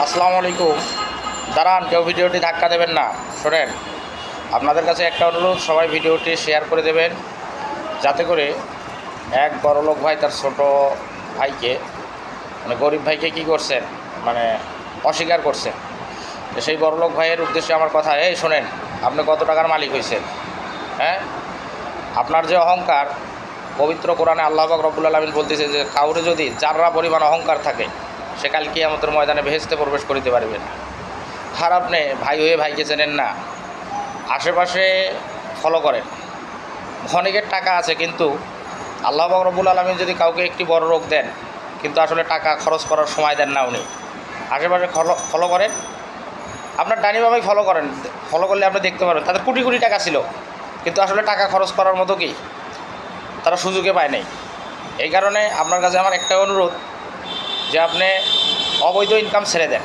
আসসালামু আলাইকুম। দাঁড়ান, কেউ ভিডিওটি ধাক্কা দেবেন না। শোনেন, আপনাদের কাছে একটা অনুরোধ, সবাই ভিডিওটি শেয়ার করে দেবেন, যাতে করে এক বড়লোক ভাই তার ছোট ভাইকে, মানে গরিব ভাইকে কী করছেন, মানে অস্বীকার করছেন। তো সেই বড়লোক ভাইয়ের উদ্দেশ্যে আমার কথা, এই শোনেন, আপনি কত টাকার মালিক হয়েছেন? হ্যাঁ, আপনার যে অহংকার, পবিত্র কোরআনে আল্লাহ পাক রব্বুল আলামিন বলতেছে যে কাউরে যদি যাররা পরিমাণ অহংকার থাকে, সে কাল কিয়ামতের ময়দানে বেহেশতে প্রবেশ করিতে পারবে না। আর আপনি ভাই হয়ে ভাইকে চেনেন না, আশেপাশে ফলো করেন। অনেকের টাকা আছে, কিন্তু আল্লাহ পাক রব্বুল আলামিন যদি কাউকে একটি বড় রোগ দেন, কিন্তু আসলে টাকা খরচ করার সময় দেন না উনি। আশেপাশে ফলো করেন, আপনার ডানি বাবাই ফলো করেন, ফলো করলে আপনি দেখতে পারবেন তাদের কোটি কোটি টাকা ছিল, কিন্তু আসলে টাকা খরচ করার মতো কি তারা সুযোগে পায় নাই। এই কারণে আপনার কাছে আমার একটা অনুরোধ যে আপনি অবৈধ ইনকাম ছেড়ে দেন,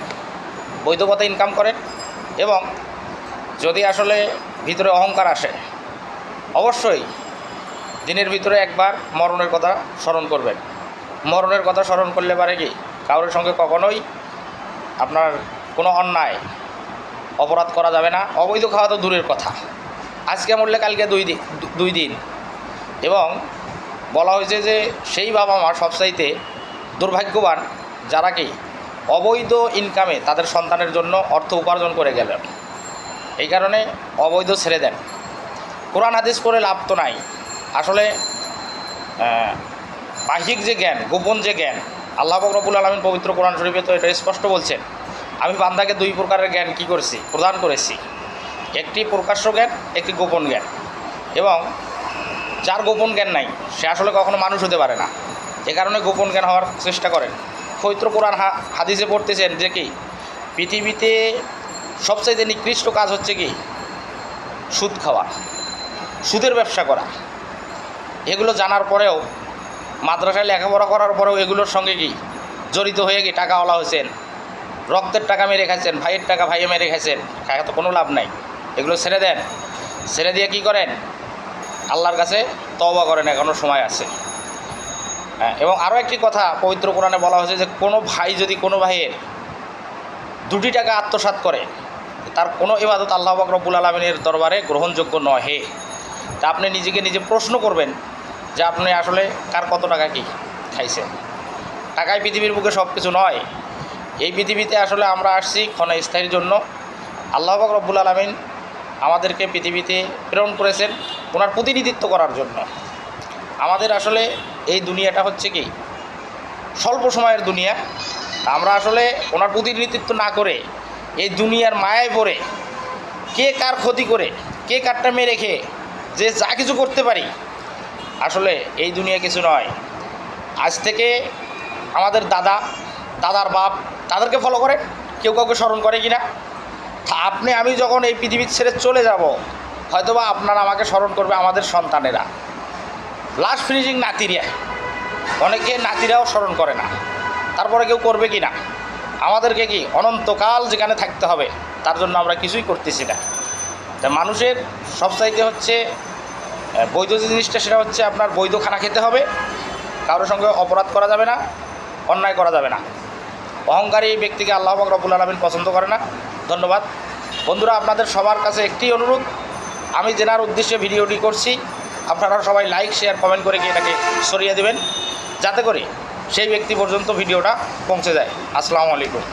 বৈধ পথে ইনকাম করেন। এবং যদি আসলে ভিতরে অহংকার আসে, অবশ্যই দিনের ভিতরে একবার মরণের কথা স্মরণ করবেন। মরণের কথা স্মরণ করলে পারে কি কারোর সঙ্গে কখনোই আপনার কোনো অন্যায় অপরাধ করা যাবে না। অবৈধ খাওয়া তো দূরের কথা, আজকে মরলে কালকে দুই দিন। এবং বলা হয়েছে যে সেই বাবা মা সবচাইতে দুর্ভাগ্যবান যারা কি অবৈধ ইনকামে তাদের সন্তানের জন্য অর্থ উপার্জন করে গেলেন। এই কারণে অবৈধ ছেড়ে দেন। কোরআন হাদিস করে লাভ তো নাই। আসলে বাহ্যিক যে জ্ঞান, গোপন যে জ্ঞান, আল্লাহ পাক রব্বুল আলামিন পবিত্র কোরআন শরীফে তো এটা স্পষ্ট বলছেন, আমি বান্দাকে দুই প্রকারের জ্ঞান কী করছি, প্রদান করেছি। একটি প্রকাশ্য জ্ঞান, একটি গোপন জ্ঞান। এবং যার গোপন জ্ঞান নাই সে আসলে কখনো মানুষ হতে পারে না। এ কারণে গোপন জ্ঞান হওয়ার চেষ্টা করেন। পবিত্র কোরআন হাদিসে পড়তেছেন যে কি পৃথিবীতে সবচাইতে নিকৃষ্ট কাজ হচ্ছে কি সুদ খাওয়া, সুদের ব্যবসা করা। এগুলো জানার পরেও, মাদ্রাসায় লেখাপড়া করার পরেও এগুলোর সঙ্গে কি জড়িত হয়ে কি টাকাওয়ালা হয়েছেন, রক্তের টাকা মেরে খাইছেন, ভাইয়ের টাকা ভাইয়ে মেরে খাইছেন, খায় তো কোনো লাভ নাই। এগুলো ছেড়ে দেন। ছেড়ে দিয়ে কি করেন, আল্লাহর কাছে তওবা করেন, এখনও সময় আছে। হ্যাঁ, এবং আরও একটি কথা পবিত্র কোরআনে বলা হয়েছে যে কোনো ভাই যদি কোনো ভাইয়ের 2টি টাকা আত্মসাৎ করে, তার কোনো ইবাদত আল্লাহ পাক রব্বুল আলামিনের দরবারে গ্রহণযোগ্য নহে। তা আপনি নিজেকে নিজে প্রশ্ন করবেন যে আপনি আসলে কার কত টাকা কি খাইছেন। টাকায় পৃথিবীর বুকে সব কিছু নয়। এই পৃথিবীতে আসলে আমরা আসছি ক্ষণস্থায়ীর জন্য। আল্লাহ পাক রব্বুল আলামিন আমাদেরকে পৃথিবীতে প্রেরণ করেছেন ওনার প্রতিনিধিত্ব করার জন্য। আমাদের আসলে এই দুনিয়াটা হচ্ছে কি স্বল্প সময়ের দুনিয়া। আমরা আসলে ওনার প্রতিনিধিত্ব না করে এই দুনিয়ার মায়ায় পড়ে কে কার ক্ষতি করে, কে কারটা মেরে খেয়ে যে যা কিছু করতে পারি, আসলে এই দুনিয়া কিছু নয়। আজ থেকে আমাদের দাদার বাপ তাদেরকে ফলো করে, কেউ কাউকে স্মরণ করে কিনা। আপনি আমি যখন এই পৃথিবী ছেড়ে চলে যাব, হয়তোবা আপনারা আমাকে স্মরণ করবে আমাদের সন্তানেরা, লাস্ট ফিনিশিং নাতিরা। অনেকে নাতিরাও স্মরণ করে না, তারপরে কেউ করবে কি না। আমাদেরকে কি অনন্তকাল যেখানে থাকতে হবে, তার জন্য আমরা কিছুই করতেছি না। তা মানুষের সবচাইতে হচ্ছে বৈধ যে জিনিসটা, সেটা হচ্ছে আপনার বৈধ খানা খেতে হবে, কারোর সঙ্গে অপরাধ করা যাবে না, অন্যায় করা যাবে না। অহংকারী ব্যক্তিকে আল্লাহ পাক রব্বুল আলামিন পছন্দ করে না। ধন্যবাদ বন্ধুরা, আপনাদের সবার কাছে একটি অনুরোধ, আমি জেনার উদ্দেশ্যে ভিডিওটি করছি, আপনারা সবাই লাইক শেয়ার কমেন্ট করে কি এটাকে ছড়িয়ে দেবেন, যাতে করে সেই ব্যক্তি পর্যন্ত ভিডিওটা পৌঁছে যায়। আসসালামু আলাইকুম।